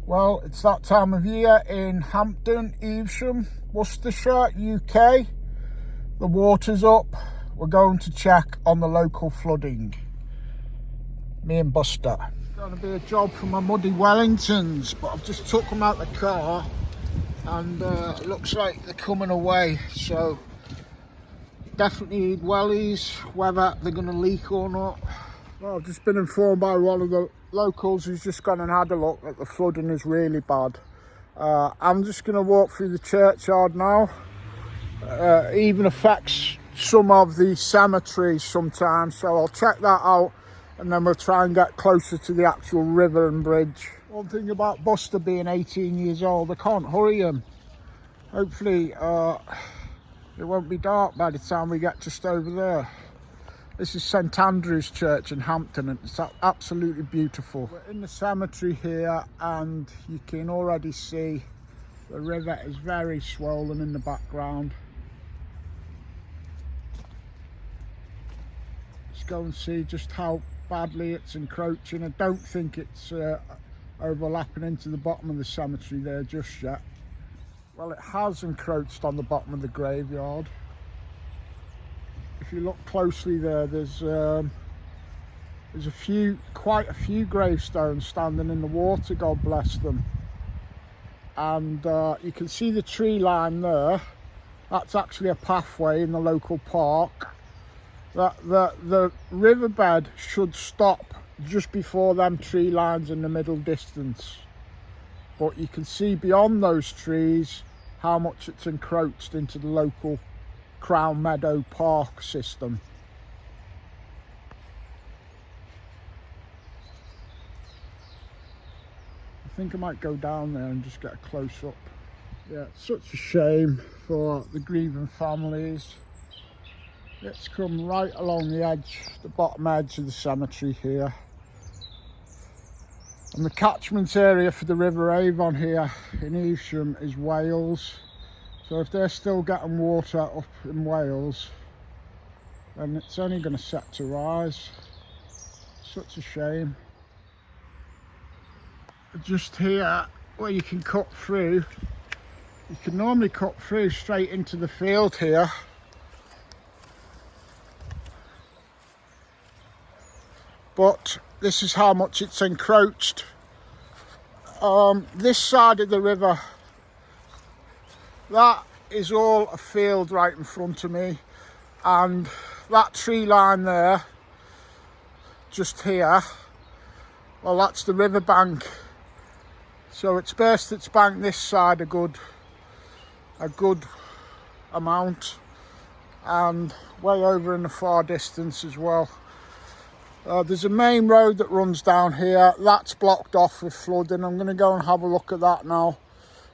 Well, it's that time of year in Hampton, Evesham, Worcestershire, UK. The water's up. We're going to check on the local flooding. Me and Buster. It's going to be a job for my muddy Wellingtons, but I've just took them out the car and it looks like they're coming away. So definitely need wellies, whether they're going to leak or not. Well, I've just been informed by one of the locals who's just gone and had a look that the flooding is really bad. I'm just going to walk through the churchyard now. It even affects some of the cemeteries sometimes, so I'll check that out and then we'll try and get closer to the actual river and bridge. One thing about Buster being 18 years old, I can't hurry him. Hopefully it won't be dark by the time we get just over there. This is St Andrew's Church in Hampton and it's absolutely beautiful. We're in the cemetery here and you can already see the river is very swollen in the background. Let's go and see just how badly it's encroaching. I don't think it's overlapping into the bottom of the cemetery there just yet. Well, it has encroached on the bottom of the graveyard. If you look closely there, there's quite a few gravestones standing in the water, God bless them. And you can see the tree line there. That's actually a pathway in the local park. The riverbed should stop just before them tree lines in the middle distance. But you can see beyond those trees how much it's encroached into the local Crown Meadow Park system. I think I might go down there and just get a close up. Yeah, it's such a shame for the grieving families. It's come right along the edge, the bottom edge of the cemetery here. And the catchment area for the River Avon here in Evesham is Wales. So if they're still getting water up in Wales, then it's only going to set to rise. Such a shame. Just here, where you can cut through, you can normally cut through straight into the field here. But this is how much it's encroached. This side of the river, that is all a field right in front of me, and that tree line there, just here, well, that's the river bank. So it's burst its bank this side a good amount, and way over in the far distance as well. There's a main road that runs down here, that's blocked off with flooding. I'm going to go and have a look at that now,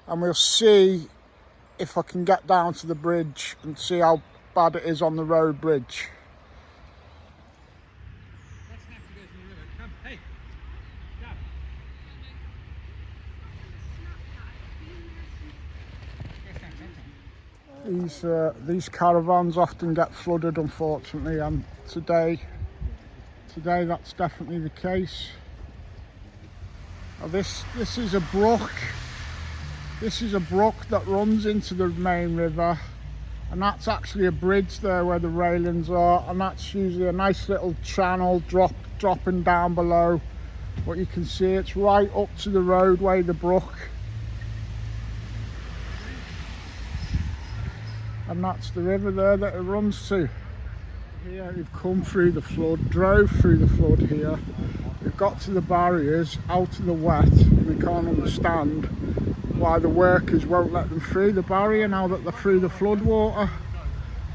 and we'll see if I can get down to the bridge and see how bad it is on the road bridge. These caravans often get flooded, unfortunately, and today that's definitely the case. This is a brook. This is a brook that runs into the main river, and that's actually a bridge there where the railings are, and that's usually a nice little channel dropping down below. But you can see it's right up to the roadway, the brook, and that's the river there that it runs to. Here we've come through the flood, drove through the flood here. We've got to the barriers out of the wet, and we can't understand why the workers won't let them through the barrier now that they're through the flood water.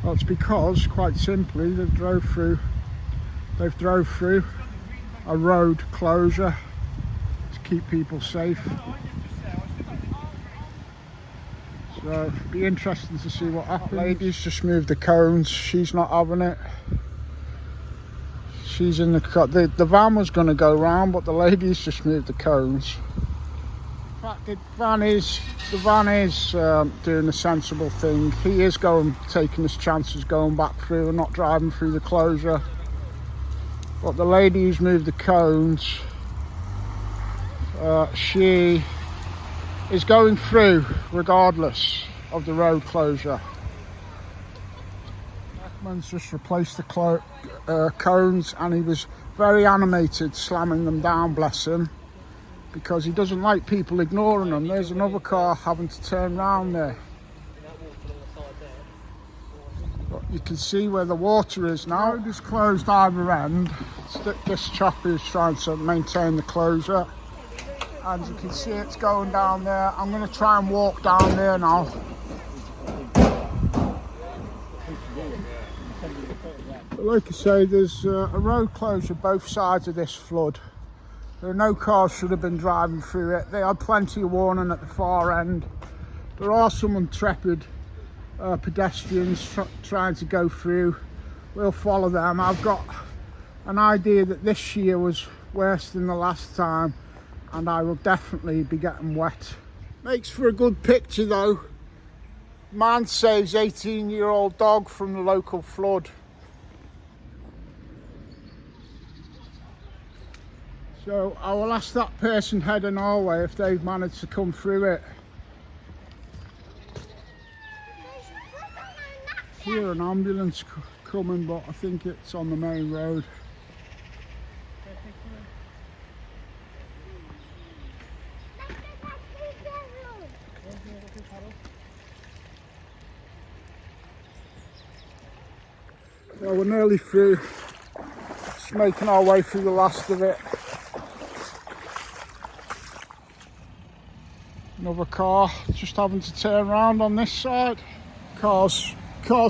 Well, it's because, quite simply, they've drove through a road closure to keep people safe. So it'll be interesting to see what happens. Lady's just moved the cones, she's not having it. She's in the van was going to go round, but the lady's just moved the cones. In fact, the van is doing a sensible thing. He is taking his chances going back through and not driving through the closure. But the lady who's moved the cones, she is going through regardless of the road closure. Beckman's just replaced the cones, and he was very animated slamming them down, bless him, because he doesn't like people ignoring them. There's another car having to turn round there. But you can see where the water is now. It is closed either end. This chap is trying to maintain the closure. And you can see it's going down there. I'm going to try and walk down there now. But like I say, there's a road closure both sides of this flood. There are no cars should have been driving through it. They had plenty of warning at the far end. There are some intrepid pedestrians trying to go through. We'll follow them. I've got an idea that this year was worse than the last time, and I will definitely be getting wet. Makes for a good picture though. Man saves 18-year-old dog from the local flood. So I will ask that person heading our way if they've managed to come through it. I hear an ambulance coming, but I think it's on the main road. Well, we're nearly through. Just making our way through the last of it. Another car just having to turn around on this side. Cars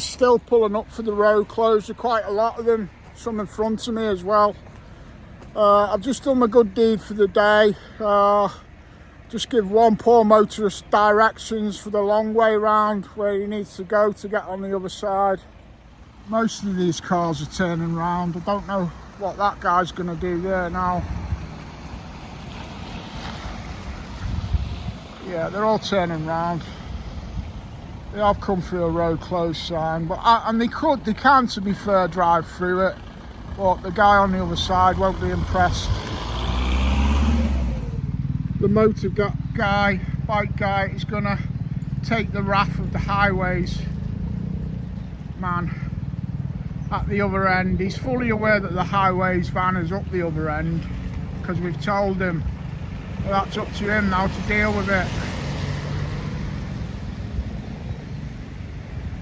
still pulling up for the road closure, quite a lot of them, some in front of me as well. I've just done my good deed for the day. Just give one poor motorist directions for the long way round where he needs to go to get on the other side. Most of these cars are turning round. I don't know what that guy's going to do there now. Yeah, they're all turning round. They have come through a road closed sign, but and they can, to be fair, drive through it. But the guy on the other side won't be impressed. The bike guy is gonna take the wrath of the highways man at the other end. He's fully aware that the highways van is up the other end, because we've told him. Well, that's up to him now to deal with it.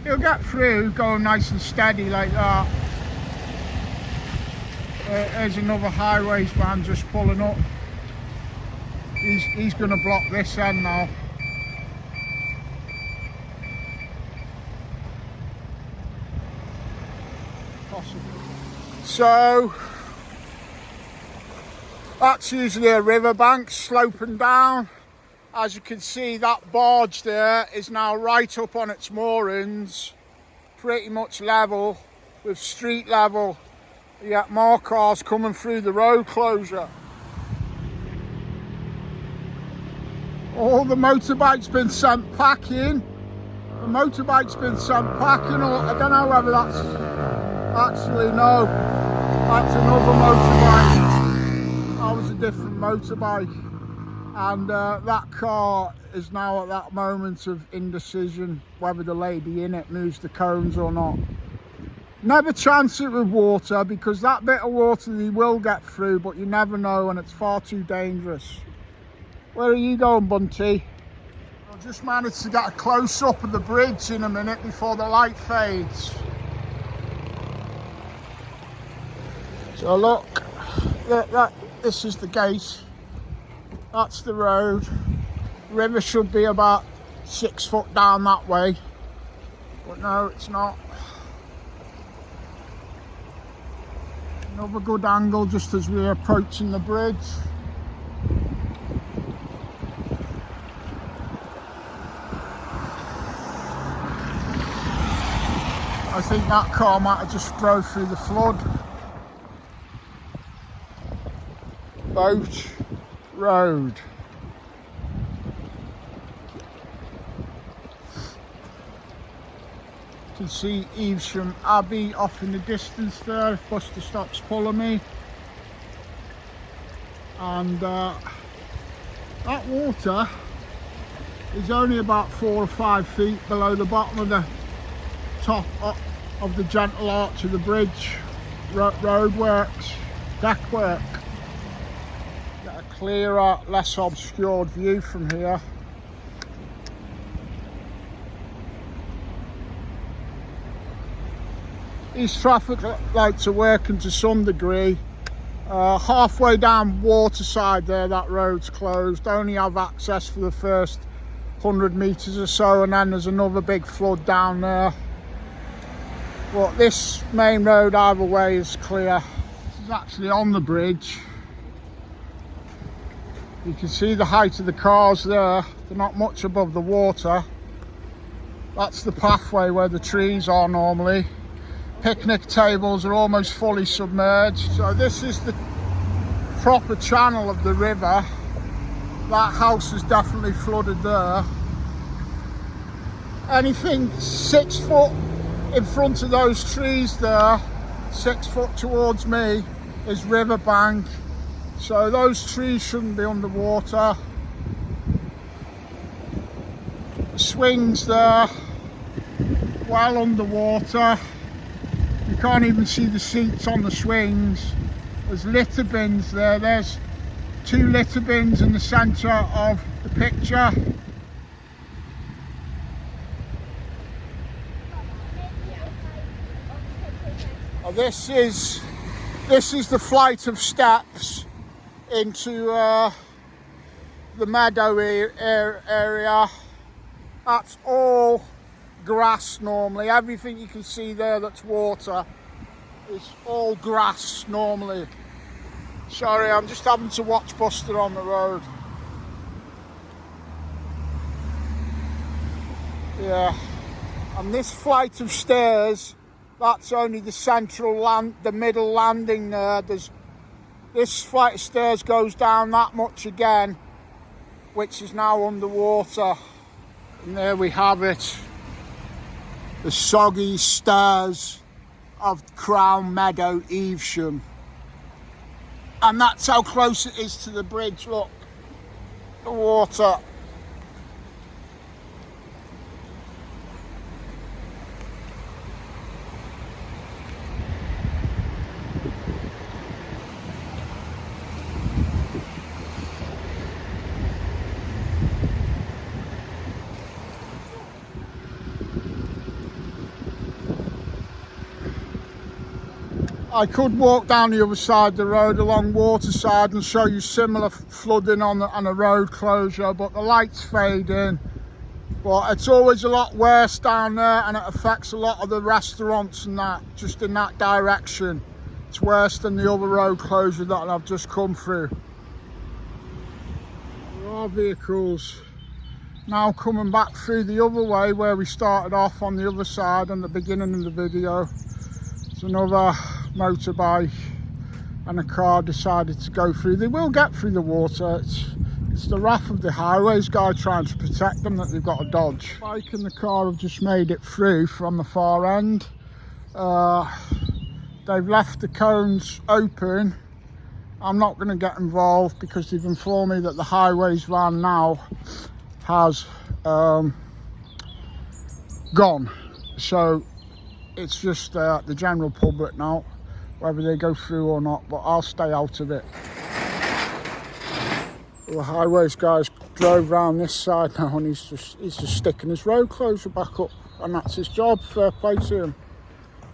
He'll get through going nice and steady like that. There's another highways van just pulling up. He's going to block this end now. Possibly. So that's usually a riverbank sloping down. As you can see, that barge there is now right up on its moorings, pretty much level with street level. Yet more cars coming through the road closure. All the motorbikes been sent packing. The motorbike's been sent packing. I don't know whether that's actually, no, that's another motorbike. That was a different motorbike. And that car is now at that moment of indecision whether the lady in it moves the cones or not. Never chance it with water, because that bit of water they will get through, but you never know, and it's far too dangerous. Where are you going, Bunty? I'll just manage to get a close-up of the bridge in a minute before the light fades. So look, this is the gate. That's the road. River should be about 6 foot down that way, but no, it's not. Another good angle just as we're approaching the bridge. I think that car might have just drove through the flood. Boat Road. You can see Evesham Abbey off in the distance there if Buster stops pulling me. And that water is only about 4 or 5 feet below the bottom of the top of the gentle arch of the bridge. Road works, deck work. Get a clearer, less obscured view from here. These traffic lights are working to some degree. Halfway down Waterside there, that road's closed. Only have access for the first 100 metres or so, and then there's another big flood down there. But this main road either way is clear. This is actually on the bridge. You can see the height of the cars there. They're not much above the water. That's the pathway where the trees are normally. Picnic tables are almost fully submerged. So this is the proper channel of the river. That house is definitely flooded there. Anything 6 foot in front of those trees there, 6 foot towards me, is riverbank. So those trees shouldn't be underwater. The swings there, well underwater. You can't even see the seats on the swings. There's litter bins there. There's 2 litter bins in the centre of the picture. Now this is the flight of steps into the meadow area. That's all grass normally. Everything you can see there that's water is all grass normally. Sorry, I'm just having to watch Buster on the road. Yeah, and this flight of stairs, that's only the central the middle landing there. This flight of stairs goes down that much again, which is now underwater. And there we have it. The soggy stairs of Crown Meadow, Evesham. And that's how close it is to the bridge, look. The water. I could walk down the other side of the road along Waterside and show you similar flooding on a road closure, but the lights fade in. But it's always a lot worse down there, and it affects a lot of the restaurants and that, just in that direction. It's worse than the other road closure that I've just come through. There are vehicles now coming back through the other way where we started off on the other side in the beginning of the video. It's another motorbike and a car decided to go through. They will get through the water. It's the wrath of the highways guy trying to protect them that they've got to dodge. The bike and the car have just made it through from the far end. They've left the cones open. I'm not going to get involved because they've informed me that the highways van now has gone. So it's just the general public now, whether they go through or not, but I'll stay out of it. The highways guys drove round this side now and he's just sticking his road closure back up, and that's his job. Fair play to him.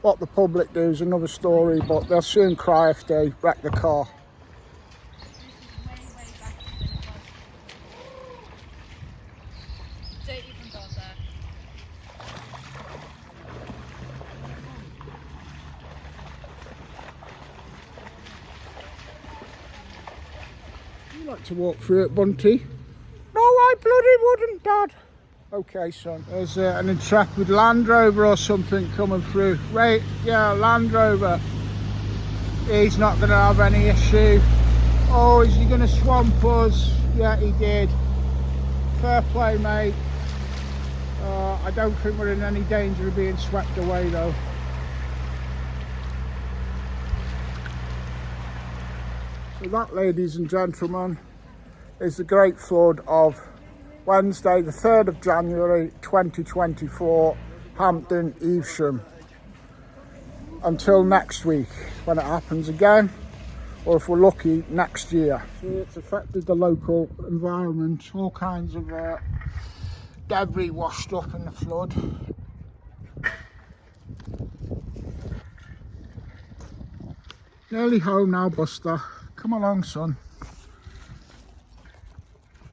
What the public do is another story, but they'll soon cry if they wreck the car. You like to walk through it, Bunty? No, I bloody wouldn't, Dad. Okay, son. There's an intrepid Land Rover or something coming through. Right, yeah, Land Rover. He's not going to have any issue. Oh, is he going to swamp us? Yeah, he did. Fair play, mate. I don't think we're in any danger of being swept away, though. So that, ladies and gentlemen, is the great flood of Wednesday the 3rd of January 2024, Hampton, Evesham. Until next week when it happens again, or if we're lucky, next year. See, it's affected the local environment, all kinds of debris washed up in the flood. Nearly home now, Buster. Come along, son.